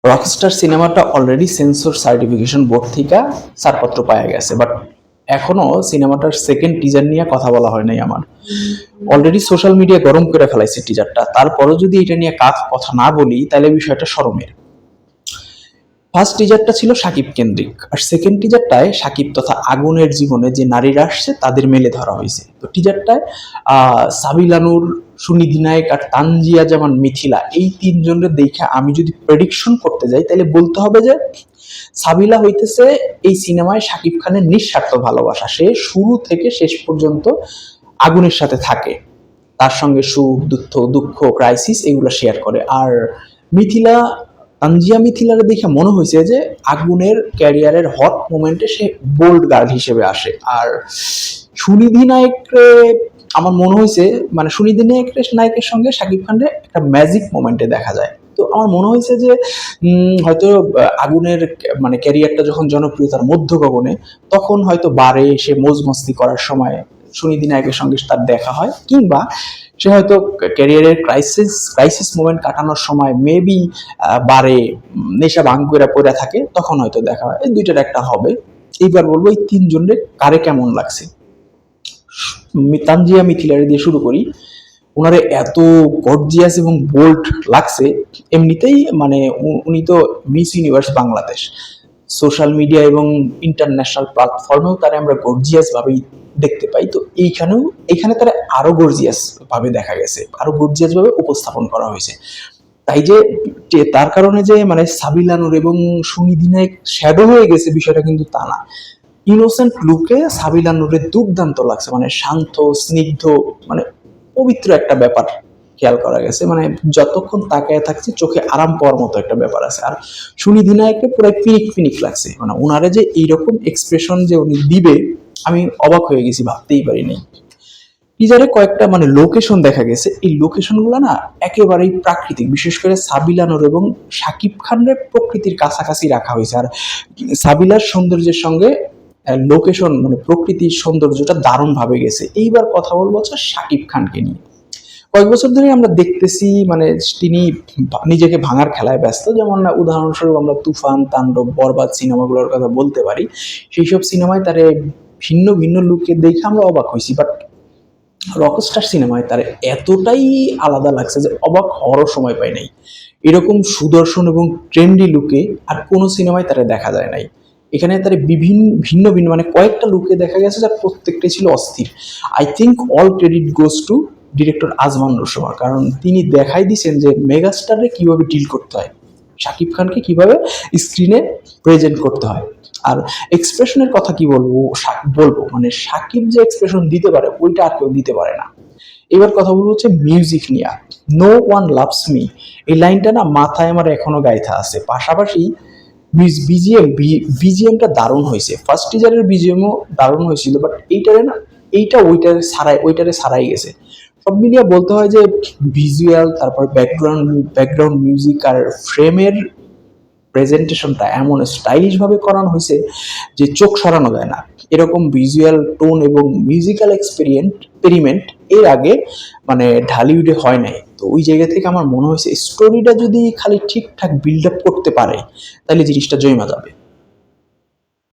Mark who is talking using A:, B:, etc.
A: Rockstar সিনেমাটা already sensor certification board থেকে ছাড়পত্র পাওয়া গেছে, বাট এখনো সিনেমাটার সেকেন্ড টিজার নিয়ে কথা বলা হয় নাই আমার। অলরেডি সোশ্যাল মিডিয়া গরম করে ফেলাইছে টিজারটা, তারপরও যদি এটা নিয়ে কথা না বলি তাহলে বিষয়টা শরমের। ফার্স্ট টিজারটা ছিল সাকিব কেন্দ্রিক, আর সেকেন্ড টিজারটায় সাকিব তথা আগুনের জীবনে যে নারীরা আসছে তাদের মেলে ধরা হয়েছে। তো টিজারটায় সাবিলানুর, সুনিধি নায়ক আর তানজিয়া জামান মিথিলা এই তিনজনের দেখে আমি যদি প্রেডিকশন করতে যাই তাহলে বলতে হবে যে সাবিলা হইতেছে এই সিনেমায় সাকিব খানের নিঃস্বার্থ ভালোবাসা। সে শুরু থেকে শেষ পর্যন্ত আগুনের সাথে থাকে, তার সঙ্গে সুখ দুঃখ ক্রাইসিস এগুলো শেয়ার করে। আর মিথিলা, তানজিয়া মিথিলার দেখে মনে হয়েছে যে আগুনের ক্যারিয়ারের হট মোমেন্টে সে বোল্ড গার্ল হিসেবে আসে। আর সুনিধি নায়করে আমার মনে হয়েছে, মানে সুনিধি নায়কের সঙ্গে শাকিব খানের একটা ম্যাজিক মোমেন্টে দেখা যায়। তো আমার মনে হয়েছে যে হয়তো আগুনের মানে ক্যারিয়ারটা যখন জনপ্রিয়তার মধ্য গগনে, তখন হয়তো বারে সে মৌজ মস্তি করার সময় সুনিধি নায়কের সঙ্গে তার দেখা হয়, কিংবা সে হয়তো ক্যারিয়ারের ক্রাইসিস মোমেন্ট কাটানোর সময় মেবি বারে নেশা ভাঙ করে পড়ে থাকে, তখন হয়তো দেখা হয়। এই দুইটার একটা হবে। এইবার বলবো এই তিনজনের কারে কেমন লাগছে। তানজিয়া মিথিলারে দিয়ে শুরু করি। ওনারে এত গর্জিয়াস এবং বোল্ড লাগছে, এমনিতেই মানে উনি তো miss universe Bangladesh, social media এবং ইন্টারন্যাশনাল প্ল্যাটফর্মেও তারা আমরা গর্জিয়াস ভাবেই দেখতে পাই। তো এখানে তারা আরো গর্জিয়াস ভাবে দেখা গেছে, আরো গর্জিয়াস ভাবে উপস্থাপন করা হয়েছে। তাই যে তার কারণে যে মানে সাবিলানুর এবং সুনিধি নায়ক শ্যাডো হয়ে গেছে বিষয়টা কিন্তু তা না। ইনোসেন্ট লুকে সাবিলানুরের দুর্দান্ত লাগছে, মানে শান্ত স্নিগ্ধ, মানে পবিত্র একটা ব্যাপার খেয়াল করা গেছে। মানে যতক্ষণ তাকায় থাকছে চোখে আরাম পাওয়ার মতো একটা ব্যাপার আছে। আর সুনিধি নায়ককে পুরো ফিনিক লাগছে, মানে ওনারে যে এইরকম এক্সপ্রেশন যে উনি দিবে আমি অবাক হয়ে গেছি, ভাবতেই পারিনি। টিজারে কয়েকটা মানে লোকেশন দেখা গেছে, এই লোকেশনগুলো না একেবারেই প্রাকৃতিক, বিশেষ করে সাবিলানুর এবং শাকিব খানের প্রকৃতির কাছাকাছি রাখা হয়েছে। আর সাবিলার সৌন্দর্যের সঙ্গে লোকেশন মানে প্রকৃতির সৌন্দর্যটা দারুণ ভাবে গেছে। এইবার কথা বলবো হচ্ছে শাকিব খানকে নিয়ে। কয়েক বছর ধরে আমরা দেখতেছি মানে তিনি নিজেকে ভাঙার খেলায় ব্যস্ত। যেমন উদাহরণস্বরূপ আমরা তুফান, তাণ্ডব, বরবাদ সিনেমাগুলোর কথা বলতে পারি। সেই সব সিনেমায় তারে ভিন্ন ভিন্ন লুকে দেখে আমরা অবাক হয়েছি, বাট রকস্টার সিনেমায় তার এতটাই আলাদা লাগছে যে অবাক হওয়ারও সময় পাই নাই। এরকম সুদর্শন এবং ট্রেন্ডি লুকে আর কোনো সিনেমায় তারা দেখা যায় নাই। এখানে তার ভিন্ন ভিন্ন মানে কয়েকটা লুকে দেখা গেছে যার প্রত্যেকটাই ছিল অস্থির। I think all credit goes to director আজমান রুশোমা, কারণ তিনি দেখাই দিয়েছেন যে মেগাস্টারে কিভাবে ডিল করতে হয়, শাকিব খানকে কিভাবে স্ক্রিনে প্রেজেন্ট করতে হয়। আর এক্সপ্রেশনের কথা কি বলবো মানে সাকিব যে এক্সপ্রেশন দিতে পারে ওইটা আর কেউ দিতে পারে না। এবার কথা বলবো হচ্ছে মিউজিক নিয়ে। নো ওয়ান লাভস মি, এই লাইনটা না মাথায় আমার এখনো গাইথা আছে। পাশাপাশি বিজিএমটা দারুণ হয়েছে, ফার্স্ট টিজারের বিজিএমও দারুণ হয়েছিল, বাট ওইটারে ছাড়াই গেছে। সব মিলিয়ে বলতে হয় যে ভিজুয়াল, তারপর ব্যাকগ্রাউন্ড মিউজিক আর ফ্রেমের প্রেজেন্টেশনটা এমন স্টাইলিশ ভাবে করানো হয়েছে যে চোখ সরানো যায় না। এরকম ভিজুয়াল টোন এবং মিউজিক্যাল এক্সপেরিমেন্ট এর আগে মানে ঢালিউডে হয় নাই। তো ওই জায়গা থেকে আমার মনে হয়েছে স্টোরিটা যদি খালি ঠিকঠাক বিল্ড আপ করতে পারে তাহলে জিনিসটা জমা যাবে।